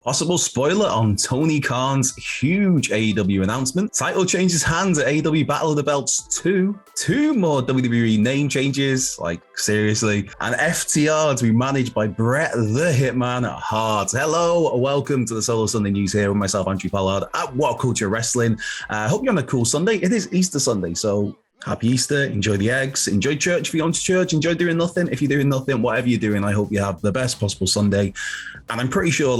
Possible spoiler on Tony Khan's huge AEW announcement. Title changes hands at AEW Battle of the Belts 2. Two more WWE name changes, like seriously. And FTR to be managed by Bret the Hitman Hart. Hello, welcome to the Solo Sunday News here with myself, Andrew Pollard at What Culture Wrestling. I hope you're on a cool Sunday. It is Easter Sunday, so happy Easter, enjoy the eggs, enjoy church if you're going to church, enjoy doing nothing. If you're doing nothing, whatever you're doing, I hope you have the best possible Sunday. And I'm pretty sure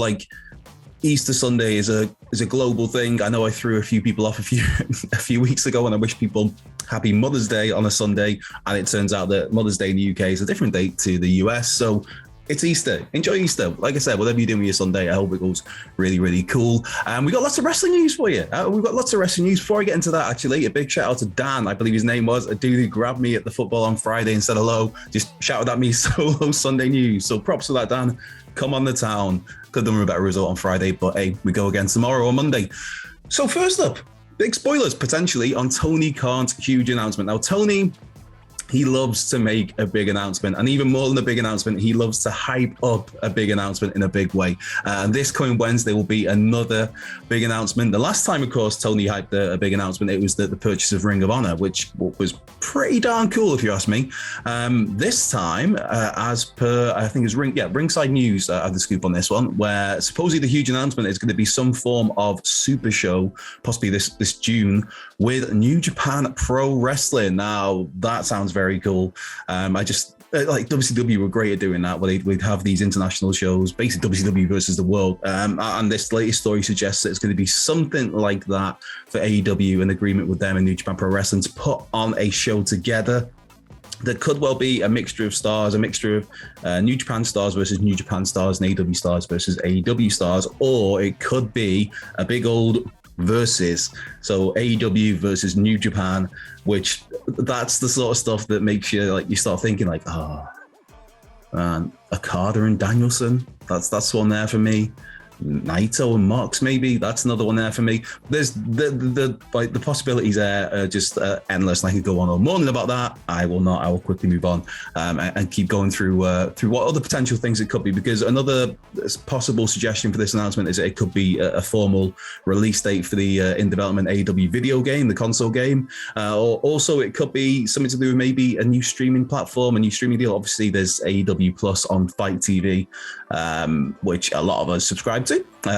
Easter Sunday is a global thing. I know I threw a few people off a few weeks ago and I wish people happy Mother's Day on a Sunday. And it turns out that Mother's Day in the UK is a different date to the US. So it's Easter. Enjoy Easter. Like I said, whatever you're doing with your Sunday, I hope it goes really, really cool. And we got lots of wrestling news for you. We've got lots of wrestling news. Before I get into that, actually, a big shout out to Dan, I believe his name was, a dude who grabbed me at the football on Friday and said hello, just shouted at me, Solo Sunday News. So props for that, Dan. Come on the town. Could have done a better result on Friday, but hey, we go again tomorrow or Monday. So first up, big spoilers potentially on Tony Khan's huge announcement. Now, Tony, he loves to make a big announcement, and even more than a big announcement, he loves to hype up a big announcement in a big way. And this coming Wednesday will be another big announcement. The last time, of course, Tony hyped a big announcement, it was the purchase of Ring of Honor, which was pretty darn cool, if you ask me. This time, as per, I think it's Ringside News, I have the scoop on this one, where supposedly the huge announcement is going to be some form of super show, possibly this June, with New Japan Pro Wrestling. Now, that sounds very cool. I just like WCW were great at doing that, where we'd have these international shows, basically WCW versus the world. And this latest story suggests that it's going to be something like that for AEW, an agreement with them and New Japan Pro Wrestling to put on a show together. That could well be a mixture of stars, a mixture of New Japan stars versus New Japan stars and AEW stars versus AEW stars, or it could be a big old versus. So AEW versus New Japan, which that's the sort of stuff that makes you start thinking Okada and Danielson. That's one there for me. Naito and Mox, maybe that's another one there for me. There's the possibilities there are just endless, and I could go on all morning about that. I will not. I will quickly move on and keep going through what other potential things it could be, because another possible suggestion for this announcement is that it could be a formal release date for the in development AEW video game, the console game, or also it could be something to do with maybe a new streaming platform, a new streaming deal. Obviously, there's AEW Plus on Fight TV, which a lot of us subscribe to.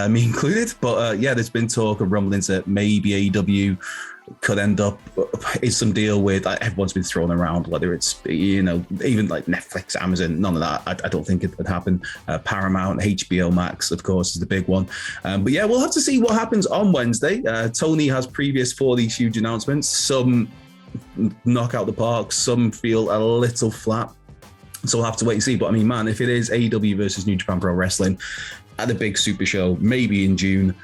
Me included, but there's been talk of rumblings that maybe AEW could end up in some deal with, everyone's been thrown around, whether it's even like Netflix, Amazon, none of that. I don't think it would happen. Paramount, HBO Max, of course, is the big one. But we'll have to see what happens on Wednesday. Tony has previous for these huge announcements. Some knock out the park, some feel a little flat. So we'll have to wait and see. But I mean, man, if it is AEW versus New Japan Pro Wrestling at a big super show, maybe in June,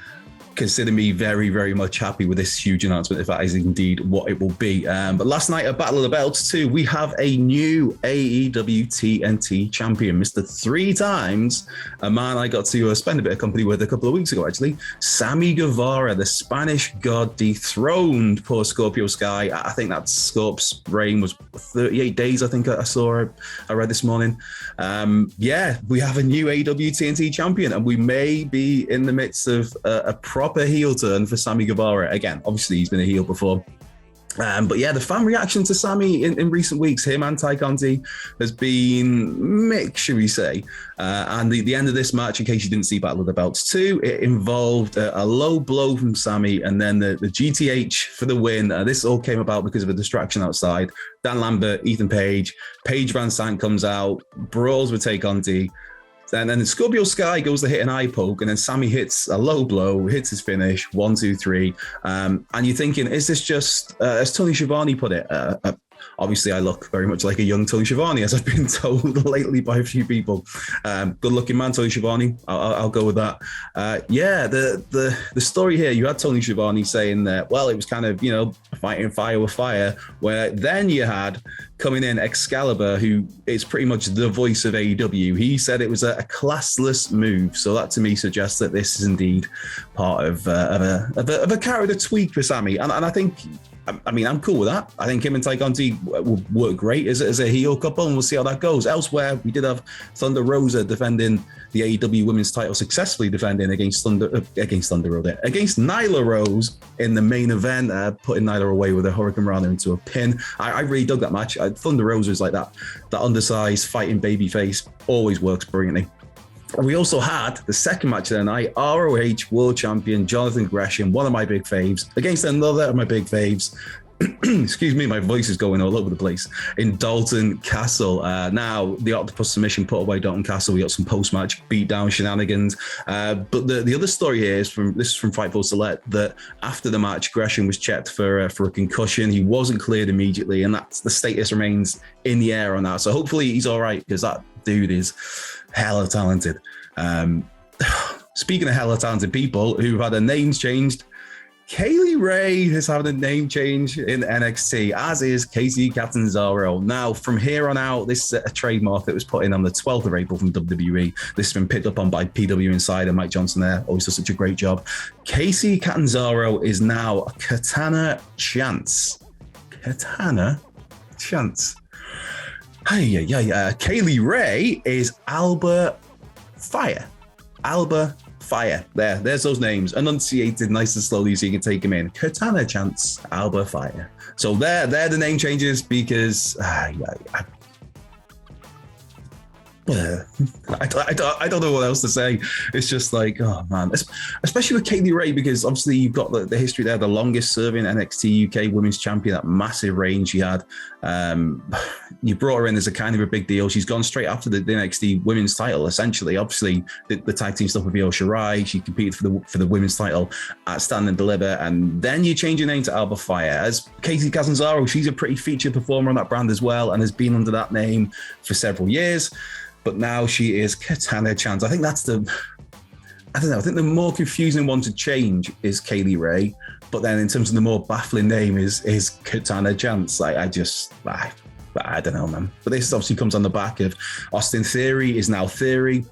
consider me very, very much happy with this huge announcement, if that is indeed what it will be. But last night at Battle of the Belts 2, we have a new AEW TNT champion, Mr. 3 times, a man I got to spend a bit of company with a couple of weeks ago, actually. Sammy Guevara, the Spanish god, dethroned poor Scorpio Sky. I think that Scorp's reign was 38 days, I think I read this morning. We have a new AEW TNT champion, and we may be in the midst of a proper heel turn for Sammy Guevara. Again, obviously he's been a heel before. But the fan reaction to Sammy in recent weeks, him and Ty Conti, has been mixed, should we say. And the end of this match, in case you didn't see Battle of the Belts 2, it involved a low blow from Sammy and then the GTH for the win. This all came about because of a distraction outside. Dan Lambert, Ethan Page, Paige Van Sant comes out, brawls with Tay Conti. And then Scorpio Sky goes to hit an eye poke, and then Sammy hits a low blow, hits his finish, 1, 2, 3. And you're thinking, is this just, as Tony Schiavone put it, obviously I look very much like a young Tony Schiavone, as I've been told lately by a few people. Good looking man, Tony Schiavone. I'll go with that. The story here, you had Tony Schiavone saying that, well, it was kind of, fighting fire with fire, where then you had coming in, Excalibur, who is pretty much the voice of AEW, he said it was a classless move. So that to me suggests that this is indeed part of a character tweak for Sammy. And I think, I mean, I'm cool with that. I think him and Ty Conti will work great as a heel couple, and we'll see how that goes. Elsewhere, we did have Thunder Rosa defending the AEW Women's title, successfully defending against Nyla Rose in the main event, putting Nyla away with a Hurricane Rana into a pin. I really dug that match. Thunder Rosa is like that undersized fighting babyface, always works brilliantly. We also had the second match of the night, ROH World Champion Jonathan Gresham, one of my big faves, against another of my big faves. Excuse me, my voice is going all over the place. In Dalton Castle. Now, the Octopus submission put away Dalton Castle. We got some post-match beatdown shenanigans. But the other story here is from Fightful Select, that after the match, Gresham was checked for a concussion. He wasn't cleared immediately, and that's the status remains in the air on that. So hopefully he's all right, because that dude is hella talented. Speaking of hella talented people who've had their names changed, Kaylee Ray is having a name change in NXT, as is Kacy Catanzaro. Now, from here on out, this is a trademark that was put in on the 12th of April from WWE. This has been picked up on by PW Insider. Mike Johnson there always does such a great job. Kacy Catanzaro is now Katana Chance. Katana Chance. Kaylee Ray is Alba Fire. Alba Fire. There's those names. Enunciated nice and slowly so you can take them in. Katana Chance, Alba Fire. So they're the name changes because I don't know what else to say. It's just like, oh man, especially with Kaylee Ray, because obviously you've got the history there, the longest serving NXT UK Women's Champion, that massive reign she had. You brought her in as a kind of a big deal. She's gone straight after the NXT Women's title, essentially. Obviously, the tag team stuff with Io Shirai. She competed for the Women's title at Stand and Deliver, and then you change your name to Alba Fire. As Kacy Catanzaro, she's a pretty featured performer on that brand as well, and has been under that name for several years. But now she is Katana Chance. I think that's I think the more confusing one to change is Kaylee Ray. But then in terms of the more baffling name is Katana Chance. I don't know, man. But this obviously comes on the back of Austin Theory is now Theory.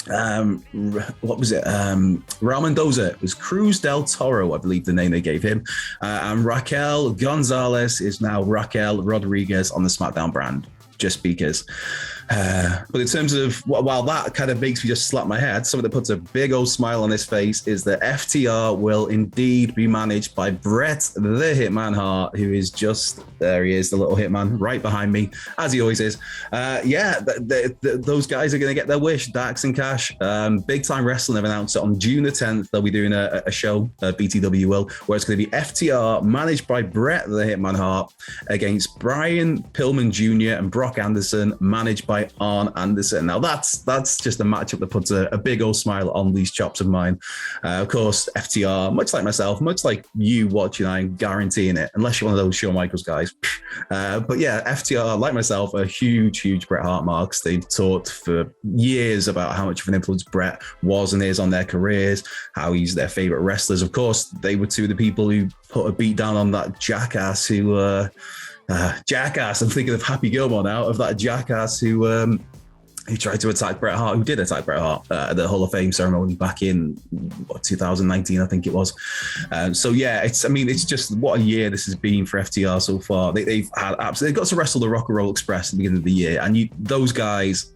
What was it? Raul Mendoza. It was Cruz del Toro, I believe the name they gave him. And Raquel Gonzalez is now Raquel Rodriguez on the SmackDown brand, just because. But in terms of, while that kind of makes me just slap my head, something that puts a big old smile on his face is that FTR will indeed be managed by Bret the Hitman Hart, who is just, there he is, the little hitman right behind me, as he always is. Those guys are going to get their wish, Dax and Cash. Big Time Wrestling have announced it on June the 10th. They'll be doing a show, BTW will, where it's going to be FTR managed by Bret the Hitman Hart against Brian Pillman Jr. and Brock Anderson, managed by Arn Anderson. Now that's just a matchup that puts a big old smile on these chops of mine. Of course, FTR, much like myself, much like you watching, I'm guaranteeing it, unless you're one of those Shawn Michaels guys. But yeah, FTR, like myself, are huge Bret Hart marks. They've talked for years about how much of an influence Bret was and is on their careers, how he's their favorite wrestlers. Of course, they were two of the people who put a beat down on that jackass who Jackass. I'm thinking of Happy Gilmore now, of that jackass who tried to attack Bret Hart, who did attack Bret Hart at the Hall of Fame ceremony back in 2019, I think it was. So yeah, it's just what a year this has been for FTR so far. They've got to wrestle the Rock and Roll Express at the beginning of the year, and those guys,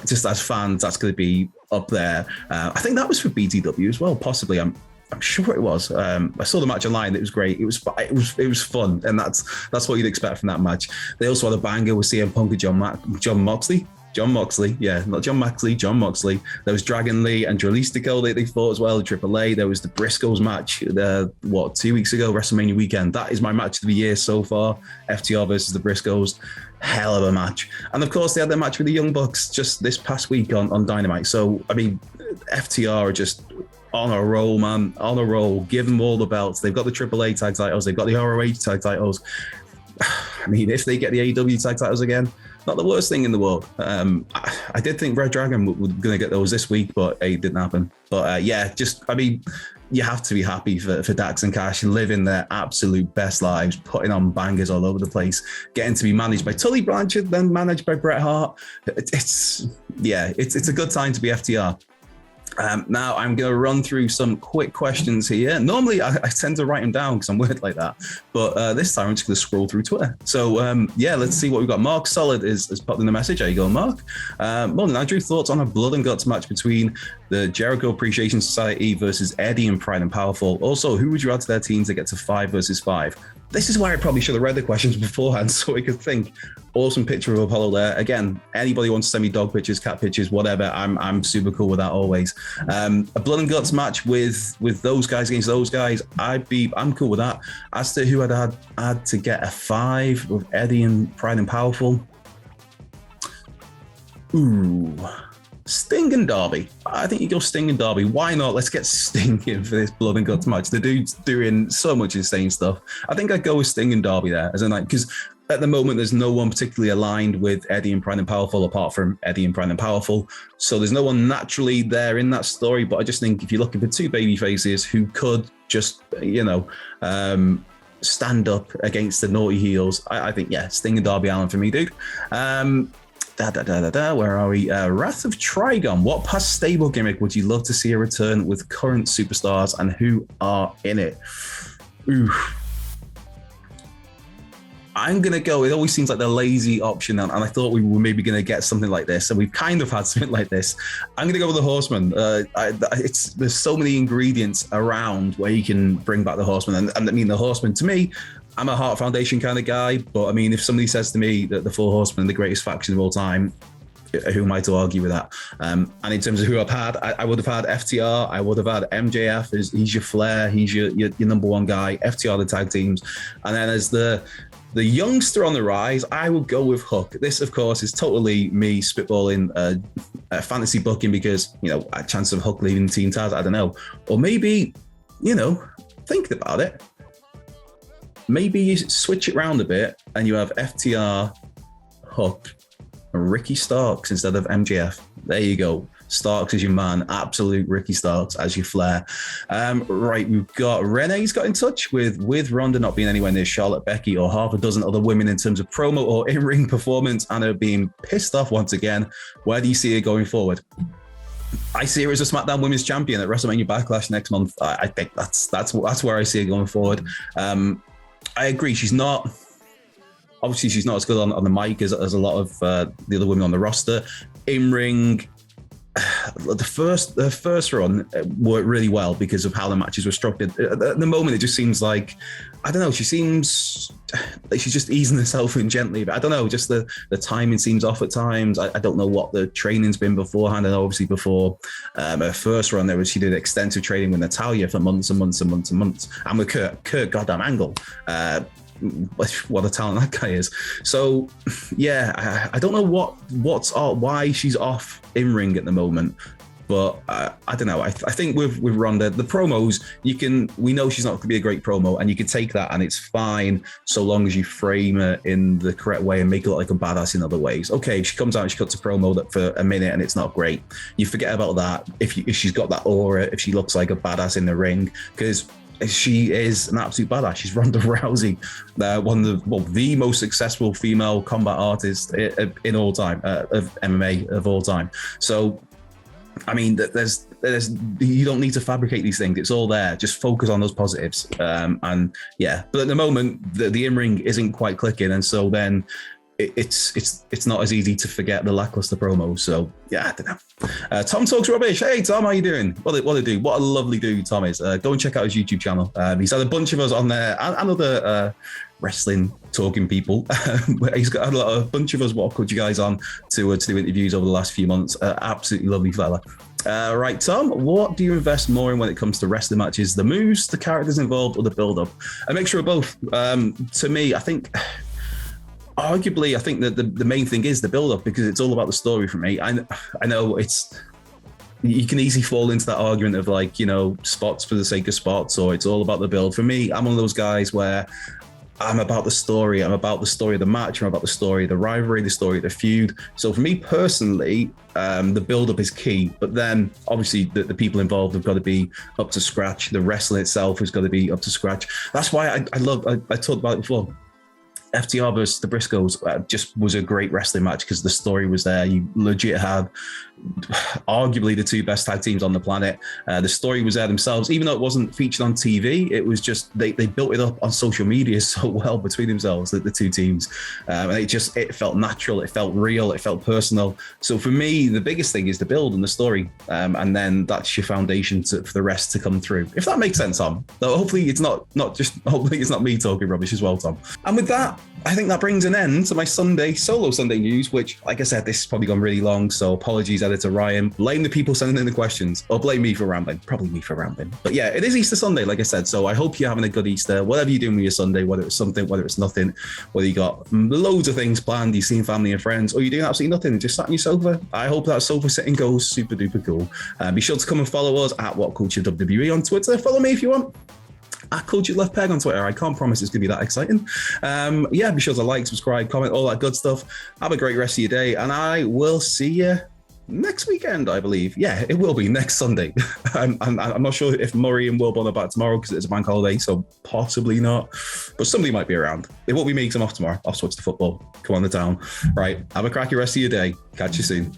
just as fans, that's going to be up there. I think that was for BTW as well, possibly. I'm sure it was. I saw the match online. It was great. It was fun, and that's what you'd expect from that match. They also had a banger with CM Punk and John Moxley. John Moxley, yeah, not John Moxley, John Moxley. There was Dragon Lee and Dralistico they fought as well, AAA. There was the Briscoes match, 2 weeks ago, WrestleMania weekend. That is my match of the year so far. FTR versus the Briscoes. Hell of a match. And of course, they had their match with the Young Bucks just this past week on Dynamite. So, I mean, FTR are just on a roll, man, on a roll. Give them all the belts. They've got the AAA tag titles. They've got the ROH tag titles. I mean, if they get the AEW tag titles again, not the worst thing in the world. I did think Red Dragon was going to get those this week, but it didn't happen. But you have to be happy for Dax and Cash living their absolute best lives, putting on bangers all over the place, getting to be managed by Tully Blanchard, then managed by Bret Hart. It's a good time to be FTR. Now I'm going to run through some quick questions here. Normally I tend to write them down because I'm weird like that, but this time I'm just going to scroll through Twitter. So let's see what we've got. Mark Solid has popped in the message. How you going, Mark? Morning, Andrew. Thoughts on a blood and guts match between the Jericho Appreciation Society versus Eddie and Pride and Powerful? Also, who would you add to their team to get to 5 versus 5? This is why I probably should have read the questions beforehand so I could think. Awesome picture of Apollo there. Again, anybody wants to send me dog pictures, cat pictures, whatever, I'm super cool with that always. A blood and guts match with those guys against those guys, I'm cool with that. As to who I'd add to get a 5 with Eddie and Pride and Powerful. Ooh. Sting and Darby. I think you go Sting and Darby. Why not? Let's get Sting in for this blood and guts match. The dude's doing so much insane stuff. I think I'd go with Sting and Darby there, as in like, because at the moment there's no one particularly aligned with Eddie and Pride and Powerful apart from Eddie and Pride and Powerful. So there's no one naturally there in that story. But I just think if you're looking for 2 baby faces who could just, stand up against the naughty heels, I think, Sting and Darby Allin for me, dude. Where are we? Wrath of Trigon. What past stable gimmick would you love to see a return with current superstars, and who are in it? Ooh. I'm going to go, it always seems like the lazy option, and I thought we were maybe going to get something like this, and we've kind of had something like this. I'm going to go with the Horseman. There's so many ingredients around where you can bring back the Horseman, and I mean, the Horseman, to me, I'm a Heart Foundation kind of guy, but I mean, if somebody says to me that the 4 Horsemen are the greatest faction of all time, who am I to argue with that? And in terms of who I've had, I would have had FTR, I would have had MJF, he's your Flair, he's your number one guy, FTR the tag teams, and then as the youngster on the rise, I would go with Hook. This, of course, is totally me spitballing fantasy booking because, a chance of Hook leaving Team Taz, I don't know. Or maybe, thinking about it, maybe you switch it around a bit and you have FTR, Hook, and Ricky Starks instead of MJF. There you go. Starks as your man, absolute Ricky Starks as your Flair. Right, we've got Renee's got in touch with Ronda not being anywhere near Charlotte, Becky, or half a dozen other women in terms of promo or in-ring performance, and her being pissed off once again. Where do you see her going forward? I see her as a SmackDown Women's Champion at WrestleMania Backlash next month. I think that's where I see her going forward. I agree. She's not as good on the mic as a lot of the other women on the roster. In-ring, the first run worked really well because of how the matches were structured. At the moment, it just seems like, I don't know, she seems like she's just easing herself in gently, but I don't know, just the timing seems off at times. I don't know what the training's been beforehand, and obviously before her first run, she did extensive training with Natalya for months and months and months and months, and with Kurt goddamn Angle. What a talent that guy is. So I don't know why she's off in ring at the moment, but I don't know. I think with Ronda, the promos, we know she's not going to be a great promo, and you can take that and it's fine so long as you frame her in the correct way and make her look like a badass in other ways. Okay, if she comes out and she cuts a promo that for a minute and it's not great, you forget about that. If she's got that aura, if she looks like a badass in the ring, because she is an absolute badass. She's Ronda Rousey, one of the most successful female combat artists in all time, of MMA of all time. So, I mean, there's you don't need to fabricate these things. It's all there. Just focus on those positives. But at the moment, the in-ring isn't quite clicking, and so then it's not as easy to forget the lackluster promos. So I don't know. Tom Talks Rubbish. Hey Tom, how you doing? What a dude. What a lovely dude Tom is. Go and check out his YouTube channel. He's had a bunch of us on there and other wrestling talking people. He's got a bunch of us what put you guys on to do interviews over the last few months. Absolutely lovely fella. Right, Tom, what do you invest more in when it comes to wrestling matches? The moves, the characters involved, or the build-up? A mixture of both. To me, I think that the main thing is the build-up, because it's all about the story for me. I know you can easily fall into that argument of spots for the sake of spots, or it's all about the build. For me, I'm one of those guys where I'm about the story. I'm about the story of the match. I'm about the story of the rivalry, the story of the feud. So for me personally, the build-up is key. But then obviously the people involved have got to be up to scratch. The wrestling itself has got to be up to scratch. That's why I talked about it before. FTR versus the Briscoes just was a great wrestling match because the story was there. You legit had arguably the two best tag teams on the planet. The story was there themselves, even though it wasn't featured on TV. It was just they built it up on social media so well between themselves, the two teams, and it felt natural, it felt real, it felt personal. So for me, the biggest thing is the build and the story, and then that's your foundation for the rest to come through. If that makes sense, Tom. Though hopefully it's not me talking rubbish as well, Tom. And with that, I think that brings an end to my solo Sunday news, which, like I said, this has probably gone really long, so apologies, editor Ryan. Blame the people sending in the questions, or blame me for rambling. Probably me for rambling. But yeah, it is Easter Sunday, like I said, so I hope you're having a good Easter, whatever you're doing with your Sunday, whether it's something, whether it's nothing, whether you got loads of things planned, you're seeing family and friends, or you're doing absolutely nothing, just sat on your sofa. I hope that sofa sitting goes super duper cool. Be sure to come and follow us at What Culture WWE on Twitter. Follow me if you want. At Cultured Left Peg on Twitter. I can't promise it's going to be that exciting. Be sure to like, subscribe, comment, all that good stuff. Have a great rest of your day, and I will see you next weekend, I believe. Yeah, it will be next Sunday. I'm not sure if Murray and Wilborn are back tomorrow because it's a bank holiday, so possibly not. But somebody might be around. It won't be me because I'm off tomorrow. I'll switch to football. Come on the town. Right. Have a cracky rest of your day. Catch you soon.